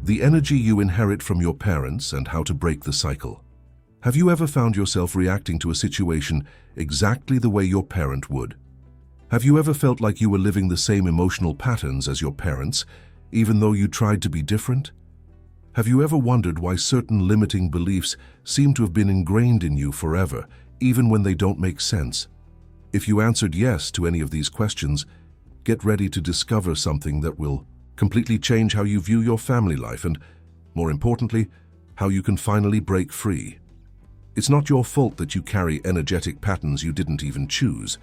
The energy you inherit from your parents and how to break the cycle. Have you ever found yourself reacting to a situation exactly the way your parent would? Have you ever felt like you were living the same emotional patterns as your parents, even though you tried to be different? Have you ever wondered why certain limiting beliefs seem to have been ingrained in you forever, even when they don't make sense? If you answered yes to any of these questions, get ready to discover something that will completely change how you view your family life and, more importantly, how you can finally break free. It's not your fault that you carry energetic patterns you didn't even choose.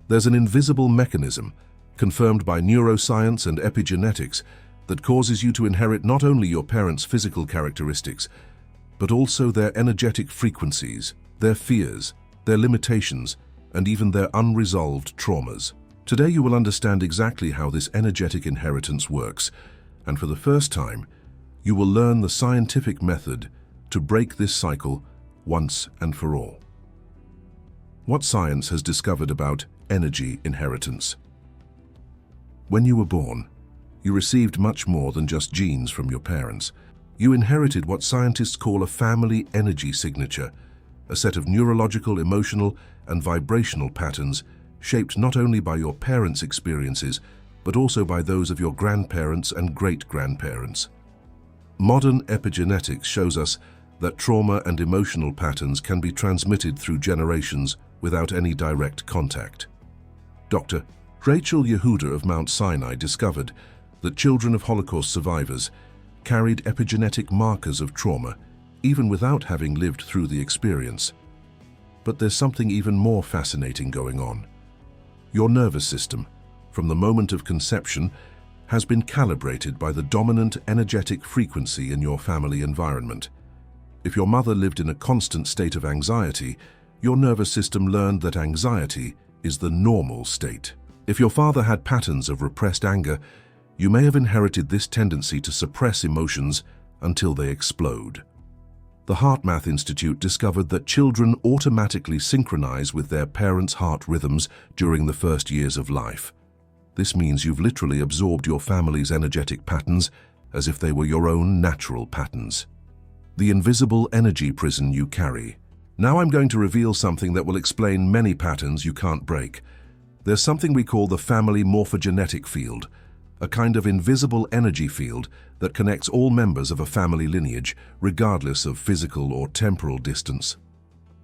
There's an invisible mechanism, confirmed by neuroscience and epigenetics, that causes you to inherit not only your parents' physical characteristics, but also their energetic frequencies, their fears, their limitations, and even their unresolved traumas. Today you will understand exactly how this energetic inheritance works, and for the first time, you will learn the scientific method to break this cycle once and for all. What science has discovered about energy inheritance? When you were born, you received much more than just genes from your parents. You inherited what scientists call a family energy signature, a set of neurological, emotional, and vibrational patterns shaped not only by your parents' experiences, but also by those of your grandparents and great-grandparents. Modern epigenetics shows us that trauma and emotional patterns can be transmitted through generations without any direct contact. Dr. Rachel Yehuda of Mount Sinai discovered that children of Holocaust survivors carried epigenetic markers of trauma, even without having lived through the experience. But there's something even more fascinating going on. Your nervous system, from the moment of conception, has been calibrated by the dominant energetic frequency in your family environment. If your mother lived in a constant state of anxiety, your nervous system learned that anxiety is the normal state. If your father had patterns of repressed anger, you may have inherited this tendency to suppress emotions until they explode. The HeartMath Institute discovered that children automatically synchronize with their parents' heart rhythms during the first years of life. This means you've literally absorbed your family's energetic patterns as if they were your own natural patterns. The invisible energy prison you carry. Now I'm going to reveal something that will explain many patterns you can't break. There's something we call the family morphogenetic field, a kind of invisible energy field that connects all members of a family lineage, regardless of physical or temporal distance.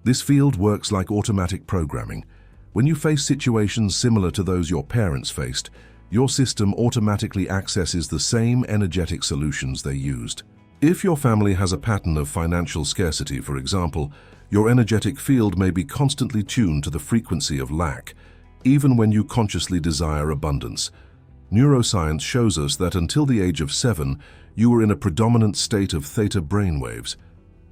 This field works like automatic programming. When you face situations similar to those your parents faced, your system automatically accesses the same energetic solutions they used. If your family has a pattern of financial scarcity, for example, your energetic field may be constantly tuned to the frequency of lack, even when you consciously desire abundance. Neuroscience shows us that until the age of 7, you were in a predominant state of theta brainwaves,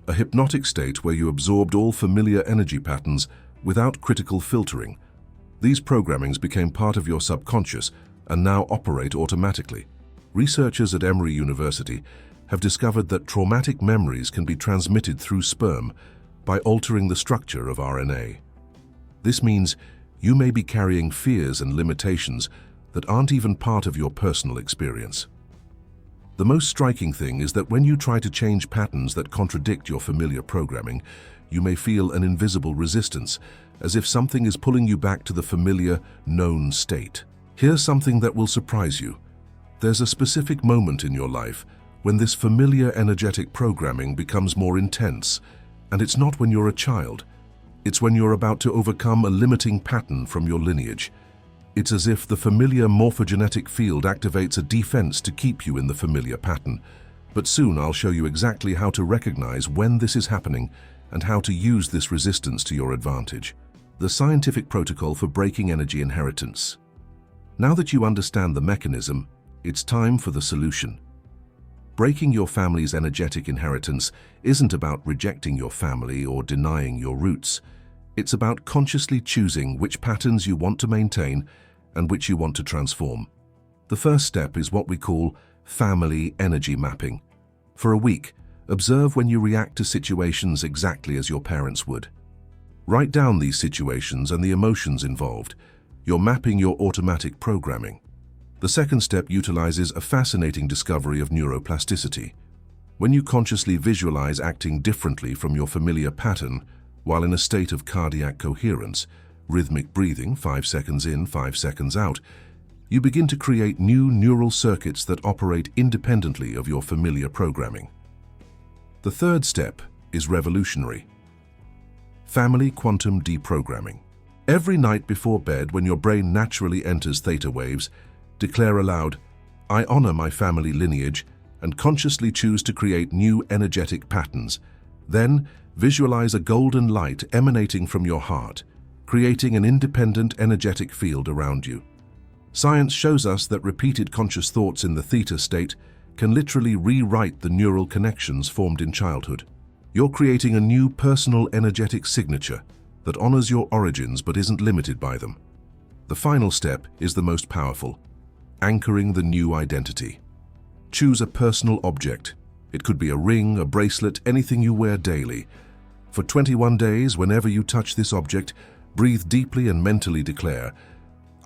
a hypnotic state where you absorbed all familiar energy patterns without critical filtering. These programmings became part of your subconscious and now operate automatically. Researchers at Emory University have discovered that traumatic memories can be transmitted through sperm by altering the structure of RNA. This means you may be carrying fears and limitations that aren't even part of your personal experience. The most striking thing is that when you try to change patterns that contradict your familiar programming, you may feel an invisible resistance, as if something is pulling you back to the familiar, known state. Here's something that will surprise you. There's a specific moment in your life when this familiar energetic programming becomes more intense, and it's not when you're a child. It's when you're about to overcome a limiting pattern from your lineage. It's as if the familiar morphogenetic field activates a defense to keep you in the familiar pattern. But soon I'll show you exactly how to recognize when this is happening and how to use this resistance to your advantage. The scientific protocol for breaking energy inheritance. Now that you understand the mechanism, it's time for the solution. Breaking your family's energetic inheritance isn't about rejecting your family or denying your roots. It's about consciously choosing which patterns you want to maintain and which you want to transform. The first step is what we call family energy mapping. For a week, observe when you react to situations exactly as your parents would. Write down these situations and the emotions involved. You're mapping your automatic programming. The second step utilizes a fascinating discovery of neuroplasticity. When you consciously visualize acting differently from your familiar pattern, while in a state of cardiac coherence, rhythmic breathing 5 seconds in, 5 seconds out, you begin to create new neural circuits that operate independently of your familiar programming. The third step is revolutionary. Family quantum deprogramming. Every night before bed, when your brain naturally enters theta waves, declare aloud, "I honor my family lineage," and consciously choose to create new energetic patterns. Then, visualize a golden light emanating from your heart, creating an independent energetic field around you. Science shows us that repeated conscious thoughts in the theta state can literally rewrite the neural connections formed in childhood. You're creating a new personal energetic signature that honors your origins but isn't limited by them. The final step is the most powerful: anchoring the new identity. Choose a personal object. It could be a ring, a bracelet, anything you wear daily. For 21 days, whenever you touch this object, breathe deeply and mentally declare,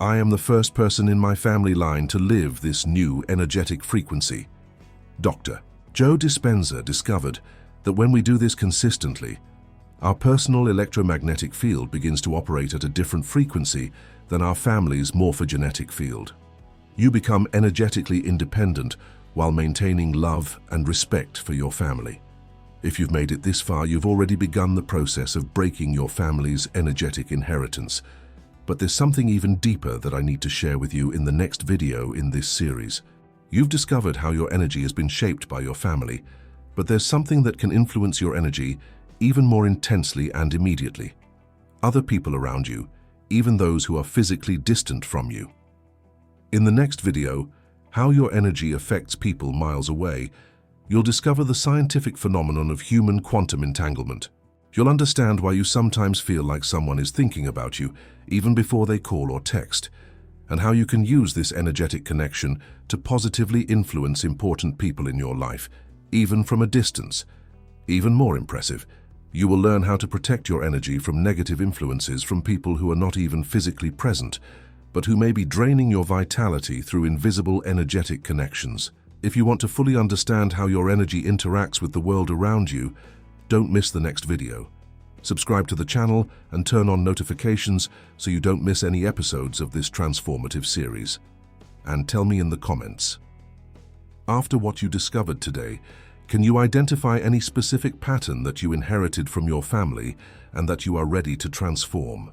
"I am the first person in my family line to live this new energetic frequency." Dr. Joe Dispenza discovered that when we do this consistently, our personal electromagnetic field begins to operate at a different frequency than our family's morphogenetic field. You become energetically independent while maintaining love and respect for your family. If you've made it this far, you've already begun the process of breaking your family's energetic inheritance. But there's something even deeper that I need to share with you in the next video in this series. You've discovered how your energy has been shaped by your family, but there's something that can influence your energy even more intensely and immediately. Other people around you, even those who are physically distant from you. In the next video, How Your Energy Affects People Miles Away, you'll discover the scientific phenomenon of human quantum entanglement. You'll understand why you sometimes feel like someone is thinking about you, even before they call or text, and how you can use this energetic connection to positively influence important people in your life, even from a distance. Even more impressive, you will learn how to protect your energy from negative influences from people who are not even physically present, but who may be draining your vitality through invisible energetic connections. If you want to fully understand how your energy interacts with the world around you, don't miss the next video. Subscribe to the channel and turn on notifications so you don't miss any episodes of this transformative series. And tell me in the comments, after what you discovered today, can you identify any specific pattern that you inherited from your family and that you are ready to transform?